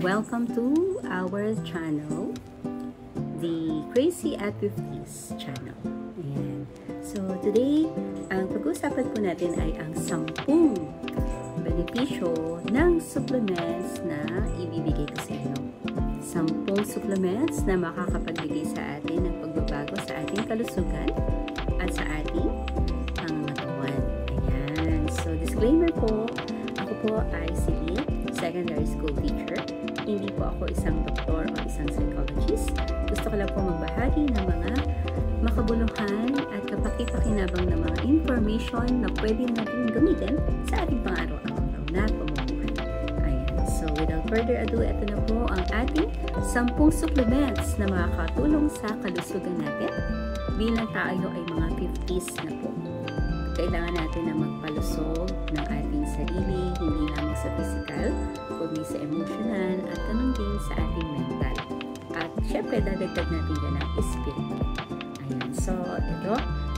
welcome to our channel, the Crazy at 50s channel. Ayan. So today, ang pag-uusapan po natin ay ang 10 benepisyo ng supplements na ibibigay ko sa inyo. 10 supplements na makakapagbigay sa atin ng pagbabago sa ating kalusugan at sa ating pangangatawan. Ayan. So disclaimer po, ako po ay si Lee, secondary school teacher. Hindi po ako isang doktor o isang psychologist. Gusto ko lang po magbahagi ng mga makabuluhan at kapaki-pakinabang na mga information na pwede natin gamitin sa ating pang-araw-araw na pamumuhay. Ayan. So without further ado, ito na po ang ating 10 supplements na makakatulong sa kalusugan natin bilang tayo ay mga 50s na po. Kailangan natin na magpalusog ng ating sarili, hindi lamang sa physical, kundi sa emotional at ganun din sa ating mental. At syempre, dadagdag natin dyan ang spiritual. Ayan. So, ito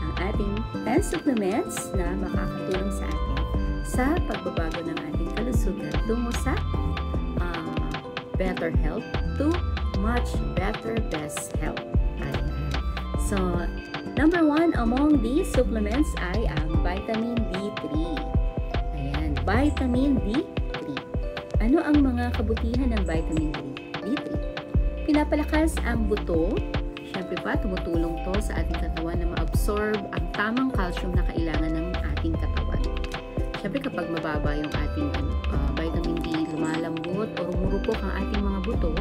ang ating 10 supplements na makakatulong sa atin sa pagbabago ng ating kalusugan tungo sa better health to much better best health. Ayan. So, number 1 among these supplements ay ang vitamin D3. Ayan, vitamin D3. Ano ang mga kabutihan ng vitamin D3? Pinapalakas ang buto. Siyempre pa, tumutulong to sa ating katawan na ma-absorb ang tamang calcium na kailangan ng ating katawan. Siyempre kapag mababa yung ating vitamin D, lumalambot o rumurupok ang ating mga buto,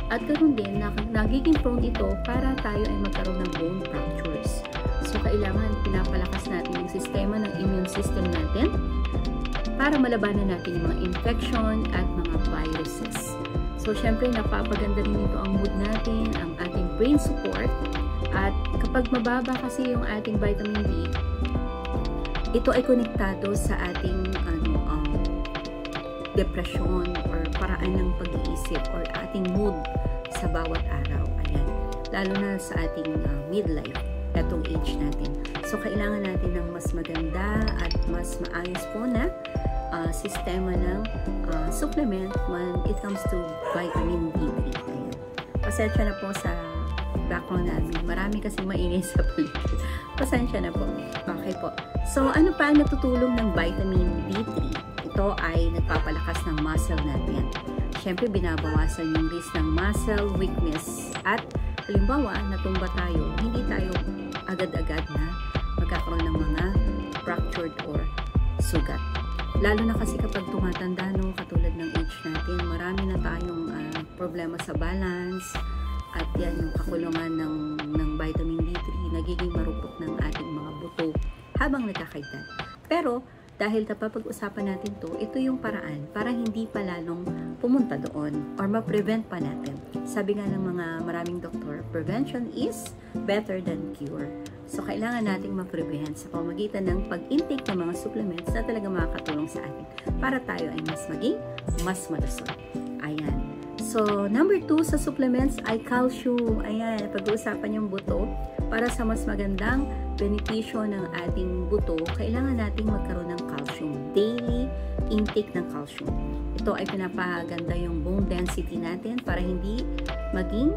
at ganoon din, nagiging prone ito para tayo ay magkaroon ng bone fractures. So, kailangan pinapalakas natin yung sistema ng immune system natin para malabanan natin yung mga infection at mga viruses. So, syempre, napapaganda rin ito ang mood natin, ang ating brain support. At kapag mababa kasi yung ating vitamin D, ito ay konektado sa ating depression or paraan ng pag-iisip or ating mood sa bawat araw. Ayan. Lalo na sa ating midlife, etong age natin. So, kailangan natin ng mas maganda at mas maayos po na sistema ng supplement when it comes to vitamin D3. Ayan. Pasensya na po sa background namin. Marami kasi maingay sa paligid. Pasensya na po. Okay po. So, ano pa ang natutulong ng vitamin D3? Ito ay nagpapalakas ng muscle natin. Siyempre, binabawasan yung risk ng muscle weakness. At halimbawa, natumba tayo, hindi tayo agad-agad na magkakaroon ng mga fractured or sugat. Lalo na kasi kapag tumatanda, no, katulad ng age natin, marami na tayong problema sa balance. At yan, yung kakulungan ng vitamin D3, nagiging marupok ng ating mga buto habang nagkakaedad. Pero, dahil napapag-usapan natin to, ito yung paraan para hindi pa lalong pumunta doon or ma-prevent pa natin. Sabi nga ng mga maraming doktor, prevention is better than cure. So, kailangan nating ma-prevent sa pamamagitan ng pag-intake ng mga supplements na talaga makakatulong sa atin para tayo ay mas maging mas malusog. Ayan. So, number 2 sa supplements ay calcium. Ayan, pag-uusapan yung buto. Para sa mas magandang benepisyo ng ating buto, kailangan nating magkaroon ng calcium. Daily intake ng calcium. Ito ay pinapaganda yung bone density natin para hindi maging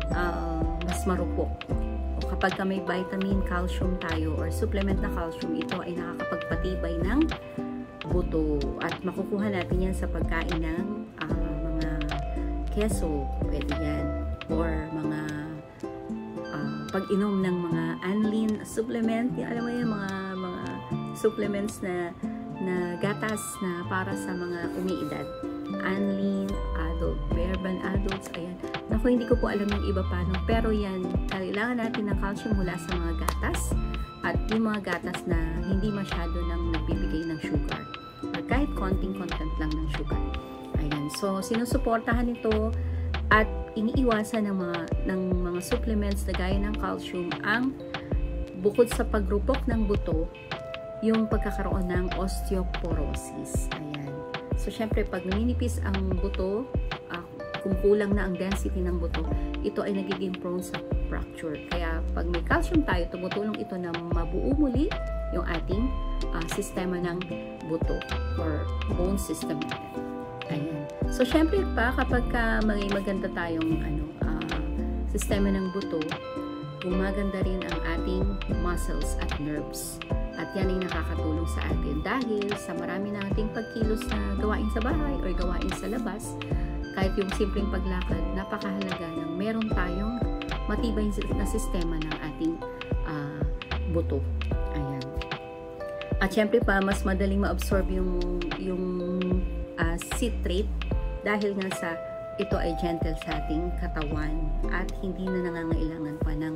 mas marupok. O kapag may vitamin calcium tayo or supplement na calcium, ito ay nakakapagpatibay ng buto. At makukuha natin yan sa pagkain ng mga keso, pwede yan. Or mga pag-inom ng mga anlin supplement, alam mo yung mga supplements na gatas na para sa mga umiidad. Anlin, adult, Bearban adults, ayan. Naku, hindi ko po alam yung iba paano, pero yan, kailangan natin ng calcium mula sa mga gatas at yung mga gatas na hindi masyado nang nagbibigay ng sugar or kahit konting content lang ng sugar. Ayan, so sinusuportahan ito at iniiwasan ng mga supplements na gaya ng calcium ang bukod sa pagrupok ng buto, yung pagkakaroon ng osteoporosis. Ayan. So, syempre, pag naninipis ang buto, kung kulang na ang density ng buto, ito ay nagiging prone sa fracture. Kaya, pag may calcium tayo, tumutulong ito na mabuo muli yung ating sistema ng buto or bone system natin. Ayan. So, syempre pa, kapag may maganda tayong sistema ng buto, gumaganda rin ang ating muscles at nerves. At yan ay nakakatulong sa atin dahil sa marami nating pagkilos na gawain sa bahay o gawain sa labas, kahit yung simpleng paglakad, napakahalaga ng meron tayong matibay na sistema ng ating buto. Ayan. At syempre pa, mas madaling ma-absorb yung citrate dahil nga sa ito ay gentle sa ating katawan at hindi na nangangailangan pa ng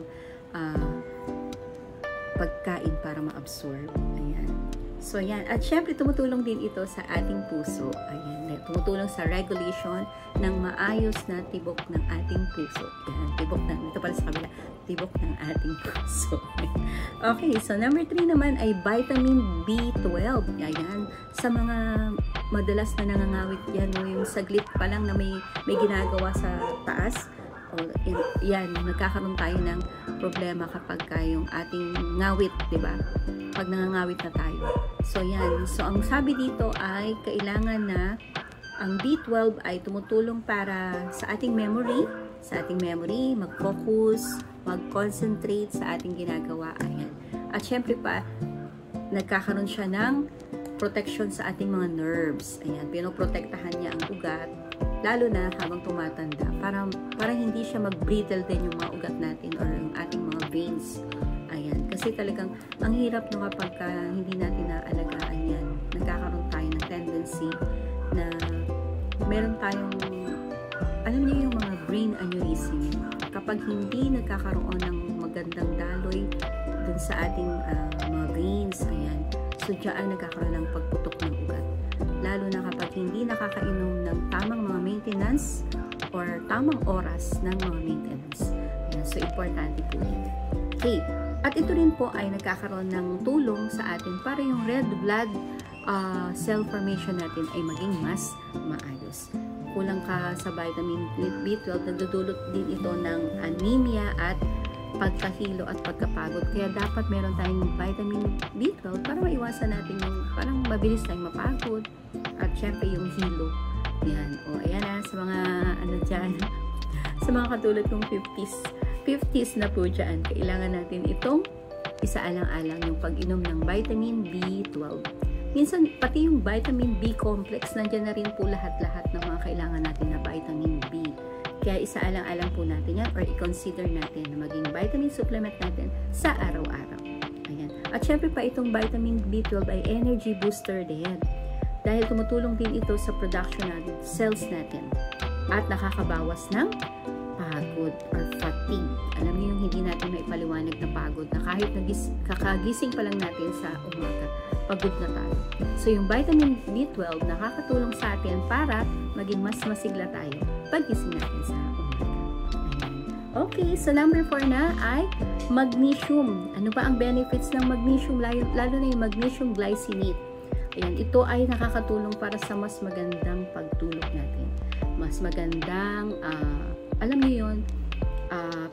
pagkain para ma-absorb. Ayan. So, yan. At syempre, tumutulong din ito sa ating puso. Ayan. Tumutulong sa regulation ng maayos na tibok ng ating puso. Ayan. Tibok ng, ito pala sa kabila, tibok ng ating puso. Okay. So, number 3 naman ay vitamin B12. Ayan. Sa mga madalas na nangangawit yan, yung saglit pa lang na may ginagawa sa taas, yan, nagkakaroon tayo ng problema kapag yung ating ngawit, diba? Pag nangangawit na tayo. So, yan. So, ang sabi dito ay kailangan na ang B12 ay tumutulong para sa ating memory, mag-focus, mag-concentrate sa ating ginagawa. Ayan. At syempre pa, nagkakaroon siya ng protection sa ating mga nerves. Ayan, pinoprotektahan niya ang ugat, lalo na habang tumatanda, para hindi siya mag-brittle din yung mga ugat natin or yung ating mga veins. Ayan, kasi talagang ang hirap no kapag hindi natin naalagaan yan. Nagkakaroon tayo ng tendency na meron tayong, alam niyo yung mga brain aneurysm. Kapag hindi nagkakaroon ng magandang daloy dun sa ating mga veins, ayan, so dyan nagkakaroon ng pagputok ng ugat. Lalo na kapag hindi nakakainom ng tamang mga maintenance or tamang oras ng mga maintenance. Ayan, so importante po yun. Okay. At ito rin po ay nagkakaroon ng tulong sa atin para yung red blood cell formation natin ay maging mas maayos. Kulang ka sa vitamin B12, nagdudulot din ito ng anemia at pagkahilo at pagkapagod. Kaya dapat meron tayong vitamin B12 para maiwasan natin yung parang mabilis tayong mapagod at syempre yung hilo. Yan. O ayan na sa mga dyan, sa mga katulad kong 50s na po dyan, kailangan natin itong isaalang-alang yung pag-inom ng vitamin B12. Minsan, pati yung vitamin B complex, nandiyan na rin po lahat-lahat ng mga kailangan natin na vitamin B. Kaya isaalang-alang po natin yan or i-consider natin na maging vitamin supplement natin sa araw-araw. Ayan. At syempre pa itong vitamin B12 ay energy booster din. Dahil tumutulong din ito sa production ng cells natin at nakakabawas ng pagod or fatigue. Alam niyo yung hindi natin maipaliwanag na pagod na kahit kakagising pa lang natin sa umaga, pagod na tayo. So yung vitamin B12 nakakatulong sa atin para maging mas masigla tayo paggising natin sa umaga. Okay, so number 4 na ay magnesium. Ano ba ang benefits ng magnesium? Lalo na yung magnesium glycinate. Ayan, ito ay nakakatulong para sa mas magandang pagtulog natin. Mas magandang, alam niyo yun,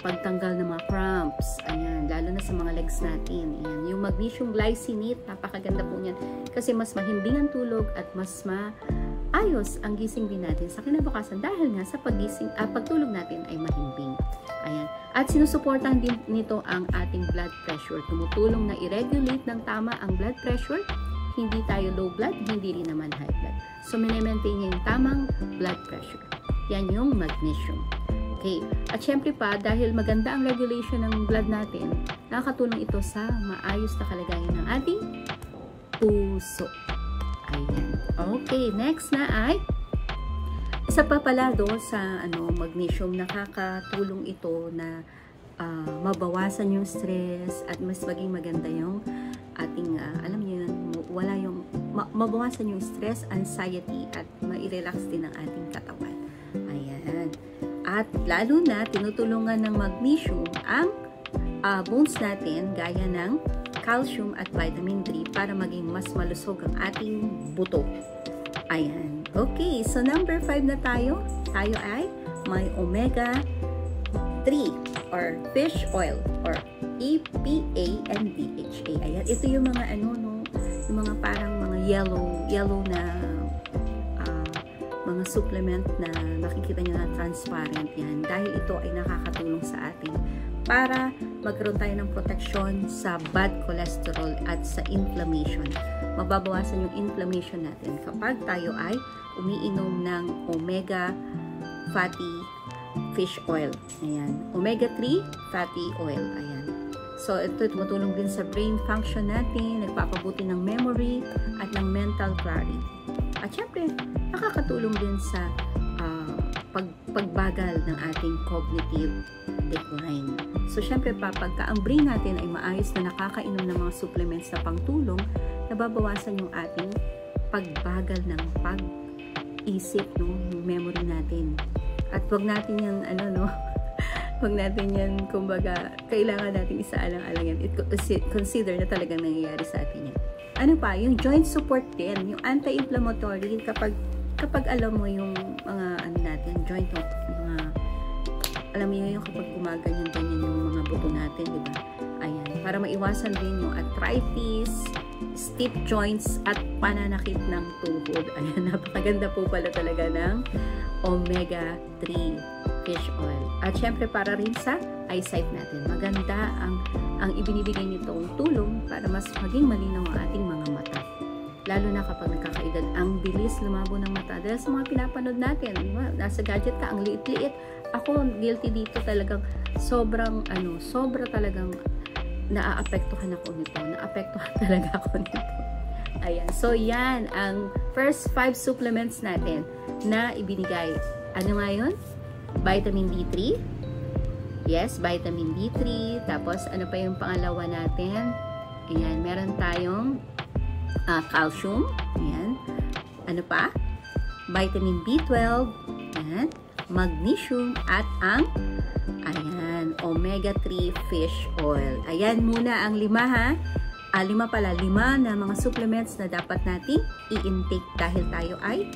pagtanggal ng mga cramps. Ayan, lalo na sa mga legs natin. Ayan, yung magnesium glycinate, napakaganda po niyan. Kasi mas mahimbing ang tulog at mas maayos ang gising din natin sa kinabukasan dahil nga sa pagtulog natin ay mahimbing. Ayan. At sinusuportahan din nito ang ating blood pressure. Tumutulong na i-regulate ng tama ang blood pressure. Hindi tayo low blood, hindi rin naman high blood. So, mini-maintain niya yung tamang blood pressure. Yan yung magnesium. Okay. At syempre pa, dahil maganda ang regulation ng blood natin, nakakatulong ito sa maayos na kalagayan ng ating puso. Ayan. Okay. Next na ay, isa pa pala doon sa magnesium, nakakatulong ito na mabawasan yung stress at mas maging maganda yung ating, alam niyo yun, mabawasan yung stress, anxiety, at mai-relax din ang ating katawan. Ayan. At lalo na, tinutulungan ng magnesium ang bones natin, gaya ng calcium at vitamin D para maging mas malusog ang ating buto. Ayan. Okay, so number 5 na tayo. Tayo ay may omega 3 or fish oil or EPA and DHA. Ayan, ito yung mga yung mga parang mga yellow na mga supplement na makikita nyo na transparent yan. Dahil ito ay nakakatulong sa atin para magkaroon tayo ng proteksyon sa bad cholesterol at sa inflammation. Mababawasan yung inflammation natin kapag tayo ay umiinom ng omega fatty fish oil. Ayan. Omega-3 fatty oil. Ayan. So, ito tumutulong din sa brain function natin, nagpapabuti ng memory at ng mental clarity. At syempre, nakakatulong din sa pagbagal ng ating cognitive decline. So, syempre, pagka ang brain natin ay maayos na nakakainom ng mga supplements na pangtulong, nababawasan yung ating pagbagal ng pag-isip, no? Yung memory natin. At wag natin yan, wag natin yan, kumbaga, kailangan natin isaalang-alang yan. Consider na talagang nangyayari sa atin yan. Ano pa? Yung joint support din, yung anti-inflammatory, kapag alam mo yung mga natin, joint, alam mo yung kapag gumaganyan-ganyan yung mga buto natin, di ba? Ayan, para maiwasan din yung arthritis, stiff joints, at pananakit ng tuhod. Ayan, napakaganda po pala talaga ng omega-3 fish oil. At syempre, para rin sa eyesight natin. Maganda ang ibinibigay nitong tulong para mas maging malinaw ang ating mga mata. Lalo na kapag nakakaedad, ang bilis lumabo ng mata. Dahil sa mga pinapanood natin, nasa gadget ka, ang liit-liit. Ako, guilty dito talagang sobra talagang naaapektuhan ako nito. Naapektuhan talaga ako nito. Ayan. So, yan ang first 5 supplements natin na ibinigay. Ano nga yun? Vitamin D3. Yes, vitamin D3. Tapos, ano pa yung pangalawa natin? Ayan, meron tayong calcium. Ayan. Ano pa? Vitamin B12. Ayan. Magnesium. At ang omega-3 fish oil. Ayan muna ang 5 ha. 5 na mga supplements na dapat nating i-intake dahil tayo ay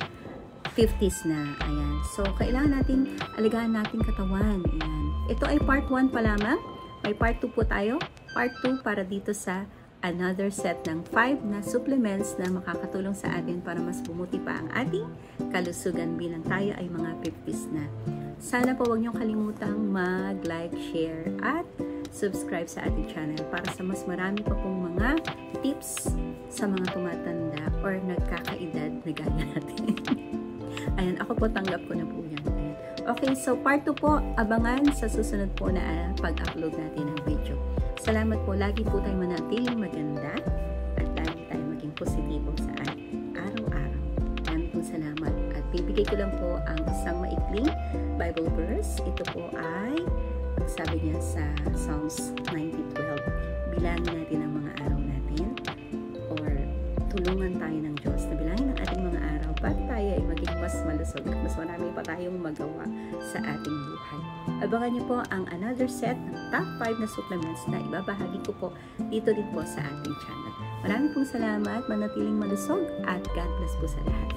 50s na. Ayan. So, kailangan natin alagaan natin katawan. Ayan. Ito ay part 1 pa lamang. May part 2 po tayo. Part 2 para dito sa another set ng 5 na supplements na makakatulong sa atin para mas bumuti pa ang ating kalusugan bilang tayo ay mga 50s na. Sana po huwag niyong kalimutang mag-like, share, at subscribe sa ating channel para sa mas marami pa pong mga tips sa mga tumatanda or nagkakaedad na gaya natin. Ayan, ako po tanggap ko na po yan. Ayan. Okay, so part 2 po, abangan sa susunod po na pag-upload natin ng video. Salamat po, lagi po tayo manatiling maganda at lagi tayo maging positibo sa araw-araw. Maraming po salamat at bibigay ko lang po ang isang maikling Bible verse. Ito po ay sabi niya sa Psalms 90:12. Bilangin natin ang mga araw natin or tulungan tayo ng Diyos na bilangin ang ating mga araw para tayo ay maging mas malusog at mas marami pa tayong magawa sa ating buhay. Abangan niyo po ang another set ng top 5 na supplements na ibabahagi ko po dito din po sa ating channel. Maraming pong salamat, manatiling malusog at God bless po sa lahat.